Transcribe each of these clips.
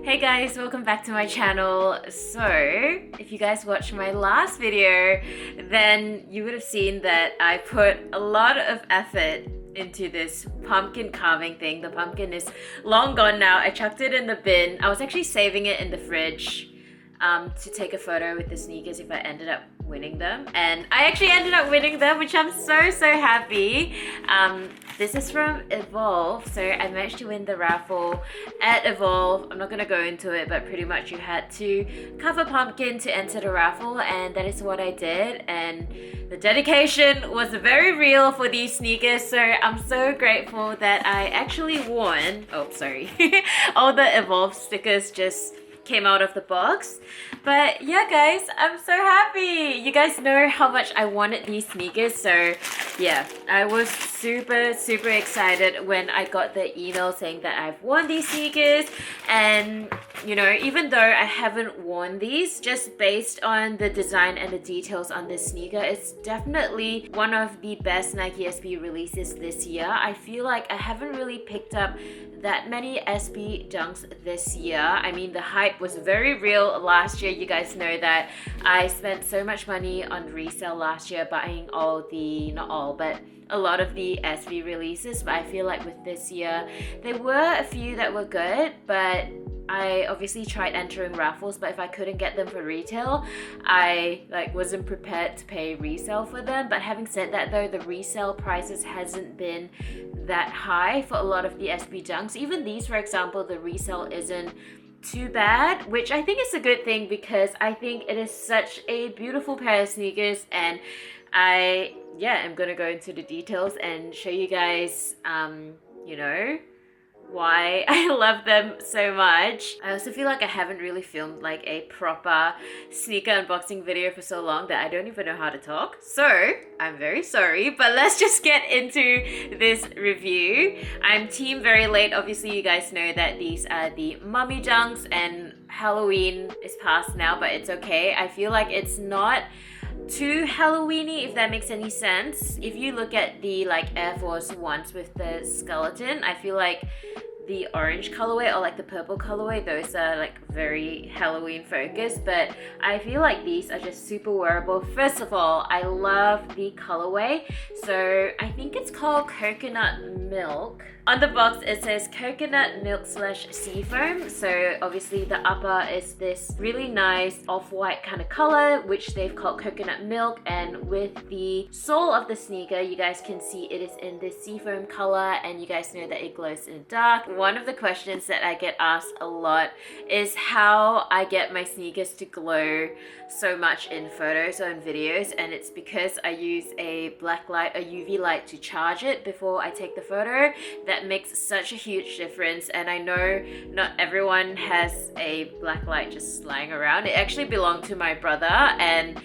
Hey guys, welcome back to my channel. So, if you guys watched my last video, then you would have seen that I put a lot of effort into this pumpkin carving thing. The pumpkin is long gone now. I chucked it in the bin. I was actually saving it in the fridge to take a photo with the sneakers if I ended up winning them. And I actually ended up winning them, which I'm so happy. This is from Evolve, so I managed to win the raffle at Evolve. I'm not gonna go into it, but pretty much you had to carve a pumpkin to enter the raffle, and that is what I did. And the dedication was very real for these sneakers, so I'm so grateful that I actually won. Oh, sorry. All the Evolve stickers just came out of the box. But yeah guys, I'm so happy. You guys know how much I wanted these sneakers, so yeah, I was super excited when I got the email saying that I've won these sneakers. And you know, even though I haven't worn these, just based on the design and the details on this sneaker, it's definitely one of the best Nike SB releases this year. I feel like I haven't really picked up that many SB dunks this year. I mean, the hype was very real last year. You guys know that I spent so much money on resale last year buying not all, but a lot of the SB releases. But I feel like with this year, there were a few that were good, but I obviously tried entering raffles, but if I couldn't get them for retail, I wasn't prepared to pay resale for them. But having said that though, the resale prices hasn't been that high for a lot of the SB dunks. Even these, for example, the resale isn't too bad, which I think is a good thing because I think it is such a beautiful pair of sneakers. And I'm gonna go into the details and show you guys you know, why I love them so much. I also feel like I haven't really filmed like a proper sneaker unboxing video for so long that I don't even know how to talk. So I'm very sorry, but let's just get into this review. I'm team very late. Obviously you guys know that these are the mummy dunks and Halloween is past now, but it's okay. I feel like it's not too Halloweeny, if that makes any sense. If you look at the like Air Force Ones with the skeleton, I feel like the orange colorway or like the purple colorway, those are like very Halloween focused, but I feel like these are just super wearable. First of all, I love the colorway. So I think it's called coconut milk. On the box it says coconut milk / seafoam. So obviously the upper is this really nice off-white kind of color, which they've called coconut milk, and with the sole of the sneaker you guys can see it is in this seafoam color, and you guys know that it glows in the dark. One of the questions that I get asked a lot is how I get my sneakers to glow so much in photos or in videos, and it's because I use a black light, a UV light, to charge it before I take the photo. That makes such a huge difference. And I know not everyone has a black light just lying around. It actually belonged to my brother, and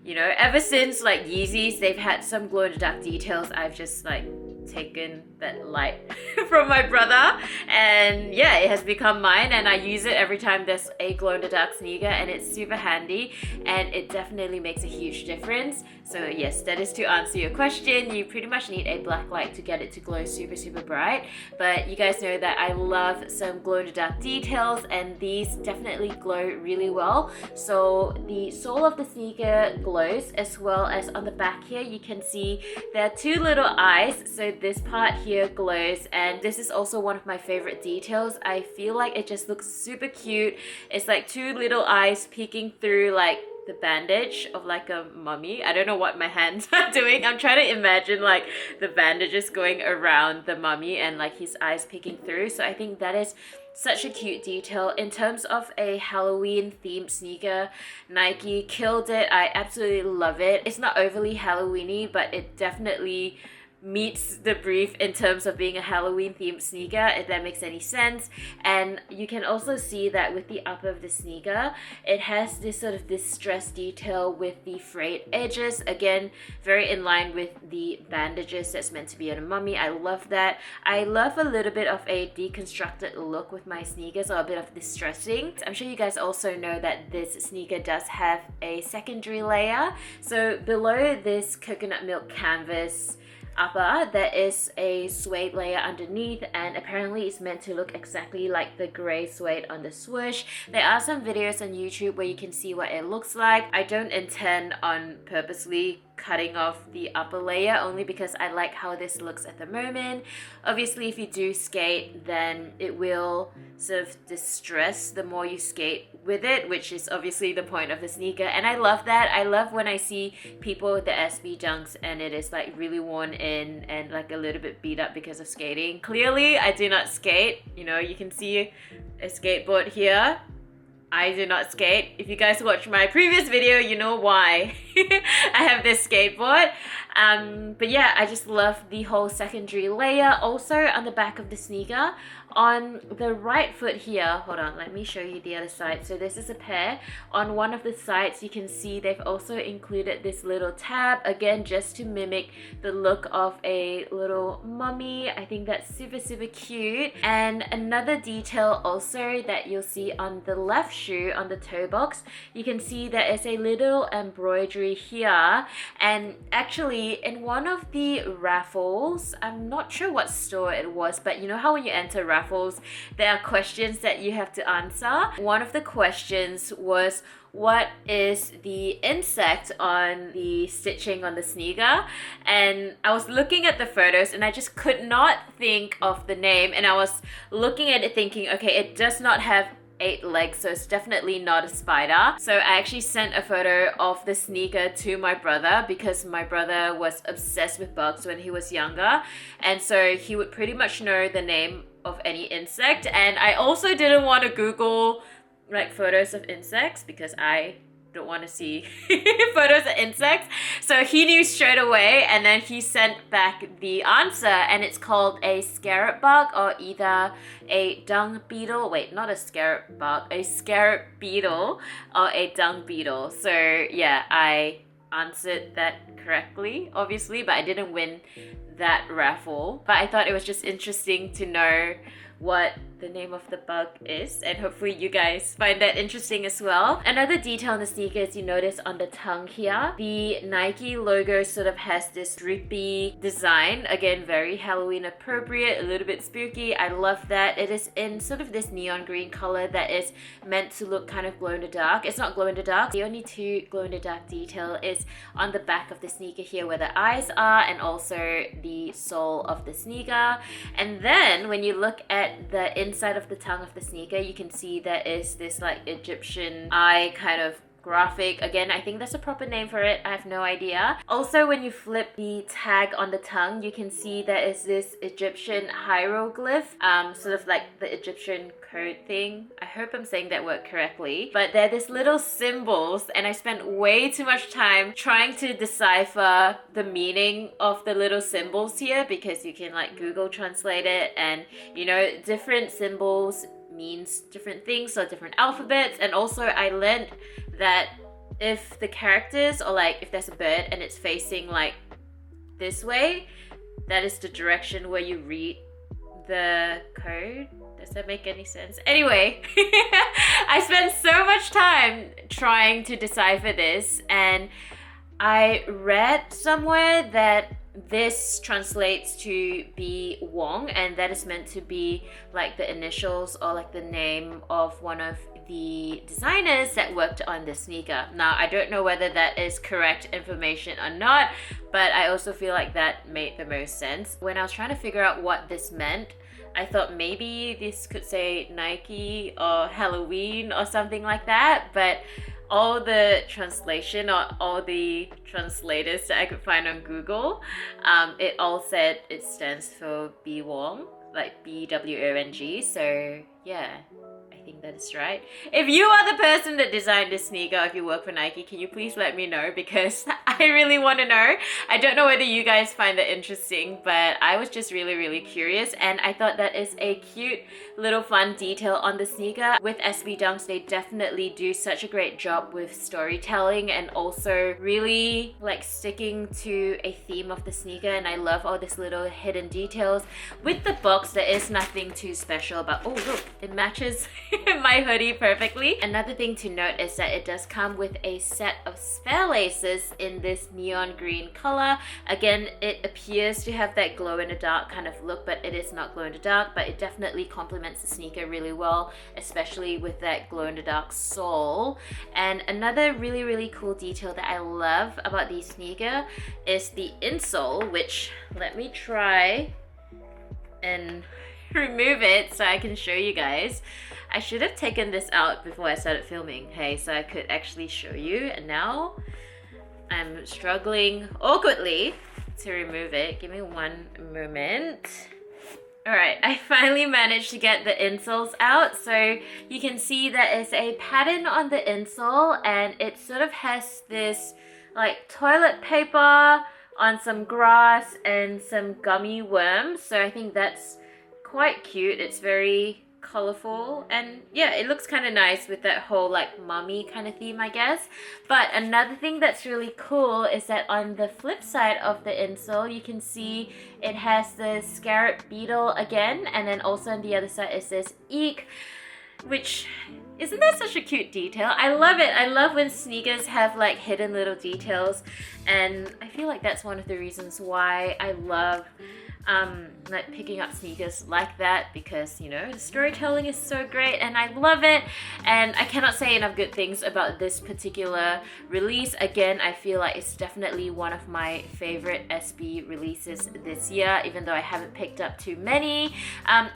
you know, ever since like Yeezys, they've had some glow in the dark details, I've just like taken that light from my brother, and yeah, it has become mine, and I use it every time there's a glow in the dark sneaker, and it's super handy, and it definitely makes a huge difference. So yes, that is to answer your question. You pretty much need a black light to get it to glow super bright, but you guys know that I love some glow in the dark details, and these definitely glow really well. So the sole of the sneaker glows, as well as on the back here you can see there are two little eyes. So this part here glows, and this is also one of my favorite details. I feel like it just looks super cute. It's like two little eyes peeking through like the bandage of like a mummy. I don't know what my hands are doing. I'm trying to imagine like the bandages going around the mummy and like his eyes peeking through. So I think that is such a cute detail. In terms of a Halloween themed sneaker, Nike killed it. I absolutely love it. It's not overly Halloweeny, but it definitely meets the brief in terms of being a Halloween themed sneaker, if that makes any sense. And you can also see that with the upper of the sneaker, it has this sort of distressed detail with the frayed edges. Again, very in line with the bandages that's meant to be on a mummy. I love that. I love a little bit of a deconstructed look with my sneakers, or a bit of distressing. I'm sure you guys also know that this sneaker does have a secondary layer. So below this coconut milk canvas upper, there is a suede layer underneath, and apparently it's meant to look exactly like the grey suede on the swoosh. There are some videos on YouTube where you can see what it looks like. I don't intend on purposely cutting off the upper layer, only because I like how this looks at the moment. Obviously, if you do skate, then it will sort of distress the more you skate with it, which is obviously the point of the sneaker, and I love that. I love when I see people with the SB Dunks and it is like really worn in and like a little bit beat up because of skating. Clearly, I do not skate. You know, you can see a skateboard here. I do not skate. If you guys watched my previous video, you know why I have this skateboard. But yeah, I just love the whole secondary layer. Also on the back of the sneaker, on the right foot here, hold on, let me show you the other side. So this is a pair. On one of the sides, you can see they've also included this little tab, again, just to mimic the look of a little mummy. I think that's super, super cute. And another detail also that you'll see on the left shoe, on the toe box, you can see there is a little embroidery here. And actually, in one of the raffles, I'm not sure what store it was, but you know how when you enter raffles, there are questions that you have to answer. One of the questions was, what is the insect on the stitching on the sneaker? And I was looking at the photos and I just could not think of the name, and I was looking at it thinking, okay, it does not have 8 legs, so it's definitely not a spider. So I actually sent a photo of the sneaker to my brother, because my brother was obsessed with bugs when he was younger, and so he would pretty much know the name of any insect. And I also didn't want to Google like photos of insects because I don't want to see photos of insects. So he knew straight away, and then he sent back the answer, and it's called a scarab bug, or either a dung beetle. Wait, not a scarab bug, a scarab beetle or a dung beetle. So yeah, I answered that correctly, obviously, but I didn't win that raffle. But I thought it was just interesting to know what the name of the bug is, and hopefully you guys find that interesting as well. Another detail on the sneaker is, you notice on the tongue here, the Nike logo sort of has this drippy design. Again, very Halloween appropriate, a little bit spooky. I love that. It is in sort of this neon green color that is meant to look kind of glow in the dark. It's not glow in the dark. The only two glow in the dark detail is on the back of the sneaker here where the eyes are, and also the sole of the sneaker. And then when you look at the inside of the tongue of the sneaker, you can see there is this like Egyptian eye kind of graphic. Again, I think that's a proper name for it. I have no idea. Also, when you flip the tag on the tongue, you can see there is this Egyptian hieroglyph, sort of like the Egyptian code thing. I hope I'm saying that word correctly. But they're these little symbols, and I spent way too much time trying to decipher the meaning of the little symbols here, because you can like Google translate it, and you know, different symbols means different things, or different alphabets. And also I learned that if the characters, or like if there's a bird and it's facing like this way, that is the direction where you read the code. Does that make any sense? Anyway, I spent so much time trying to decipher this, and I read somewhere that this translates to be Wong, and that is meant to be like the initials or like the name of one of the designers that worked on the sneaker. Now, I don't know whether that is correct information or not, but I also feel like that made the most sense. When I was trying to figure out what this meant, I thought maybe this could say Nike or Halloween or something like that, but all the translation, or all the translators that I could find on Google, it all said it stands for B Wong, like BWONG. So yeah, I think that is right. If you are the person that designed this sneaker, if you work for Nike, can you please let me know, because I really want to know. I don't know whether you guys find that interesting, but I was just really, really curious, and I thought that is a cute little fun detail on the sneaker. With SB Dunks, they definitely do such a great job with storytelling, and also really like sticking to a theme of the sneaker, and I love all these little hidden details. With the box, there is nothing too special about, oh look, it matches my hoodie perfectly. Another thing to note is that it does come with a set of spare laces in this neon green color. Again, it appears to have that glow in the dark kind of look, but it is not glow in the dark, but it definitely complements the sneaker really well, especially with that glow in the dark sole. And another really cool detail that I love about these sneaker is the insole, which let me try and remove it so I can show you guys. I should have taken this out before I started filming, hey, so I could actually show you, and now I'm struggling awkwardly to remove it. Give me one moment. Alright, I finally managed to get the insoles out. So you can see that it's a pattern on the insole, and it sort of has this like toilet paper on some grass and some gummy worms. So I think that's quite cute. It's very colorful, and yeah, it looks kind of nice with that whole like mummy kind of theme, I guess. But another thing that's really cool is that on the flip side of the insole, you can see it has the scarab beetle again, and then also on the other side is this eek, which isn't that such a cute detail? I love it. I love when sneakers have like hidden little details, and I feel like that's one of the reasons why I love like picking up sneakers like that, because you know, the storytelling is so great and I love it, and I cannot say enough good things about this particular release. Again, I feel like it's definitely one of my favorite SB releases this year, even though I haven't picked up too many.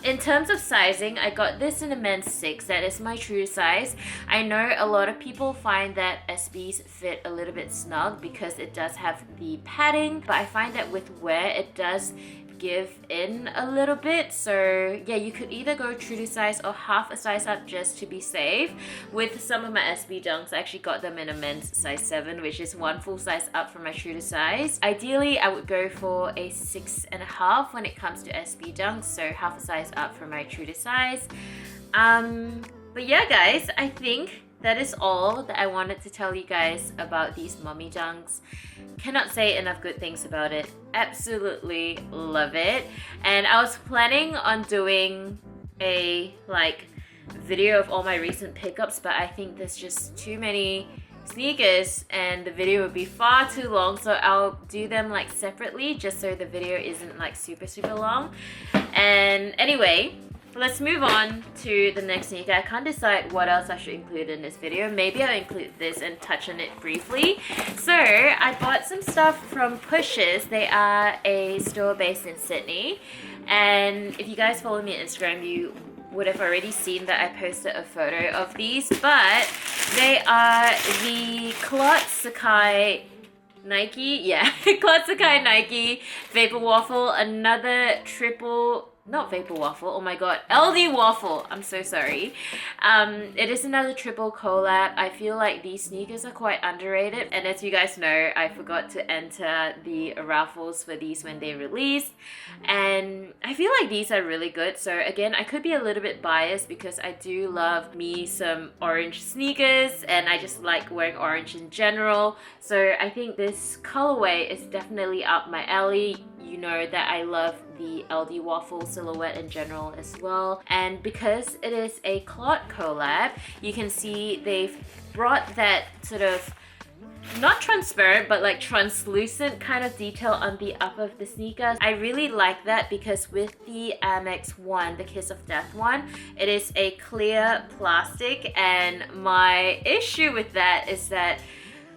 In terms of sizing, I got this in a men's 6. That is my true size. I know a lot of people find that SBs fit a little bit snug because it does have the padding, but I find that with wear it does give in a little bit. So yeah, you could either go true to size or half a size up just to be safe. With some of my SB dunks, I actually got them in a men's size 7, which is one full size up from my true to size. Ideally, I would go for a 6.5 when it comes to SB dunks, so half a size up from my true to size. But yeah guys, I think that is all that I wanted to tell you guys about these mummy dunks. Cannot say enough good things about it. Absolutely love it. And I was planning on doing a like video of all my recent pickups, but I think there's just too many sneakers and the video would be far too long, so I'll do them like separately just so the video isn't like super long. And anyway, let's move on to the next sneaker. I can't decide what else I should include in this video. Maybe I'll include this and touch on it briefly. So I bought some stuff from Pushes. They are a store based in Sydney, and if you guys follow me on Instagram, you would have already seen that I posted a photo of these, but they are the CLOT Sacai Nike, yeah, CLOT Sacai Nike Vapor Waffle, another triple, not Vapor Waffle, oh my god, LD Waffle, I'm so sorry. It is another triple collab. I feel like these sneakers are quite underrated, and as you guys know, I forgot to enter the raffles for these when they released, and I feel like these are really good. So again, I could be a little bit biased because I do love me some orange sneakers, and I just like wearing orange in general, so I think this colorway is definitely up my alley. You know that I love the LD Waffle silhouette in general as well, and because it is a CLOT collab, you can see they've brought that sort of not transparent but like translucent kind of detail on the up of the sneakers. I really like that because with the Amex one, the Kiss of Death one, it is a clear plastic, and my issue with that is that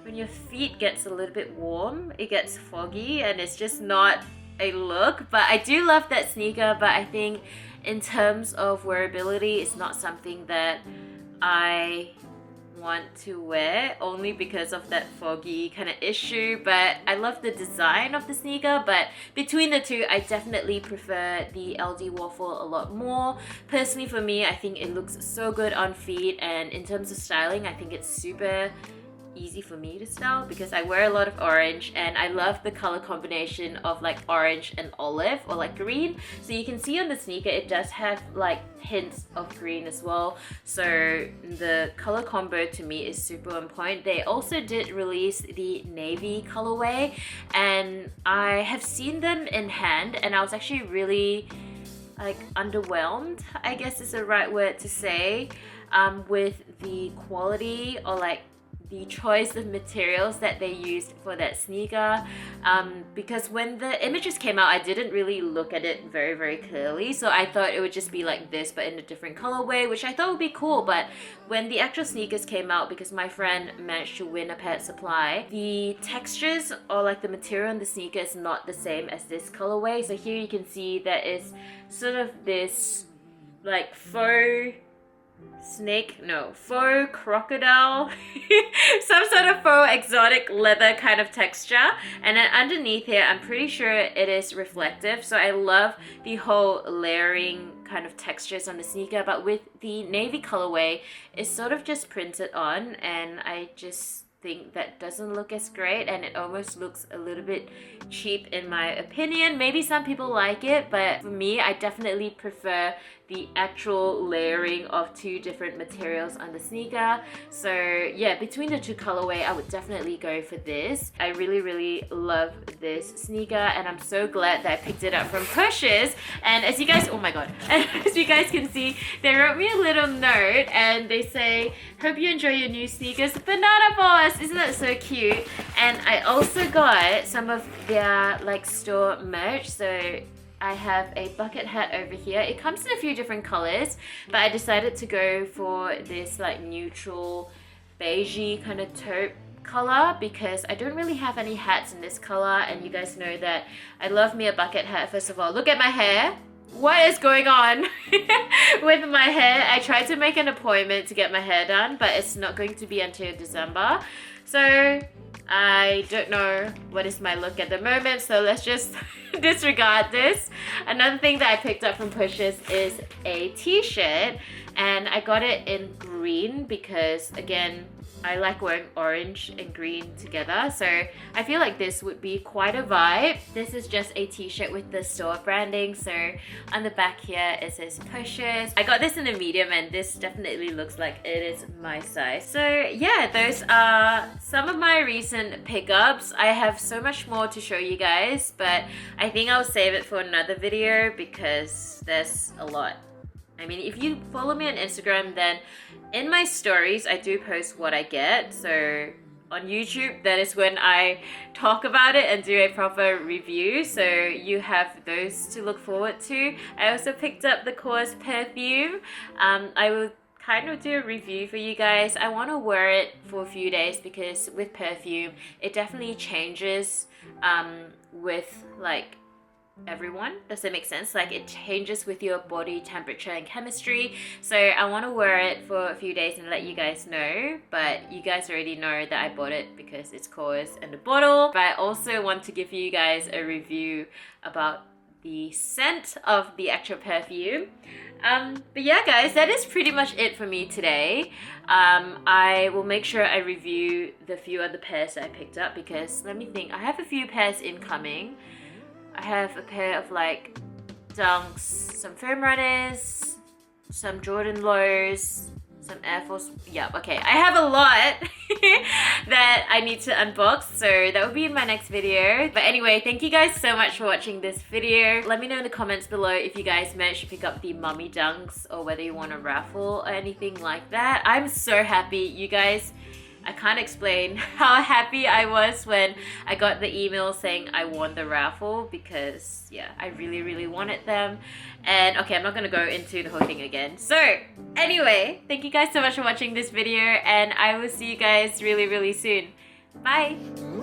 when your feet gets a little bit warm, it gets foggy and it's just not a look. But I do love that sneaker, but I think in terms of wearability, it's not something that I want to wear, only because of that foggy kind of issue. But I love the design of the sneaker, but between the two, I definitely prefer the LD Waffle a lot more. Personally for me, I think it looks so good on feet, and in terms of styling, I think it's super easy for me to style because I wear a lot of orange, and I love the color combination of like orange and olive or like green. So you can see on the sneaker it does have like hints of green as well, so the color combo to me is super on point. They also did release the navy colorway, and I have seen them in hand, and I was actually really like underwhelmed, I guess is the right word to say, with the quality or like the choice of materials that they used for that sneaker, because when the images came out I didn't really look at it very clearly, so I thought it would just be like this but in a different colorway, which I thought would be cool. But when the actual sneakers came out, because my friend managed to win a pet supply, the textures or like the material on the sneaker is not the same as this colorway. So here you can see that is sort of this like faux crocodile some sort of faux exotic leather kind of texture, and then underneath here I'm pretty sure it is reflective. So I love the whole layering kind of textures on the sneaker, but with the navy colorway it's sort of just printed on, and I just think that doesn't look as great, and it almost looks a little bit cheap in my opinion. Maybe some people like it, but for me I definitely prefer the actual layering of two different materials on the sneaker. So yeah, between the two colorway I would definitely go for this. I really love this sneaker, and I'm so glad that I picked it up from Pushes. And as you guys, oh my god, as you guys can see, they wrote me a little note and they say, hope you enjoy your new sneakers, Banana Boss. Isn't that so cute? And I also got some of their like store merch. So I have a bucket hat over here. It comes in a few different colors, but I decided to go for this like neutral beigey kind of taupe color because I don't really have any hats in this color, and you guys know that I love me a bucket hat. First of all, look at my hair. What is going on with my hair? I tried to make an appointment to get my hair done, but it's not going to be until December. So I don't know what is my look at the moment, so let's just disregard this. Another thing that I picked up from Pushes is a t-shirt, and I got it in green because again I like wearing orange and green together, so I feel like this would be quite a vibe. This is just a t-shirt with the store branding, so on the back here it says Pushes. I got this in a medium and this definitely looks like it is my size. So yeah, those are some of my recent pickups. I have so much more to show you guys, but I think I'll save it for another video because there's a lot. I mean, if you follow me on Instagram, then in my stories I do post what I get. So on YouTube, that is when I talk about it and do a proper review, so you have those to look forward to. I also picked up the Course perfume. I will kind of do a review for you guys. I want to wear it for a few days because with perfume it definitely changes with like everyone. Does that make sense? Like it changes with your body temperature and chemistry. So I want to wear it for a few days and let you guys know, but you guys already know that I bought it because it's Course and the bottle. But I also want to give you guys a review about the scent of the actual perfume. But yeah guys, that is pretty much it for me today. I will make sure I review the few other pairs that I picked up because let me think, I have a few pairs incoming. I have a pair of like Dunks, some foam runners, some Jordan lows, some Air Force. Yeah, okay. I have a lot that I need to unbox, so that will be in my next video. But anyway, thank you guys so much for watching this video. Let me know in the comments below if you guys managed to pick up the mummy Dunks or whether you want a raffle or anything like that. I'm so happy, you guys. I can't explain how happy I was when I got the email saying I won the raffle because yeah, I really wanted them. And okay, I'm not gonna go into the whole thing again. So anyway, thank you guys so much for watching this video and I will see you guys really soon. Bye!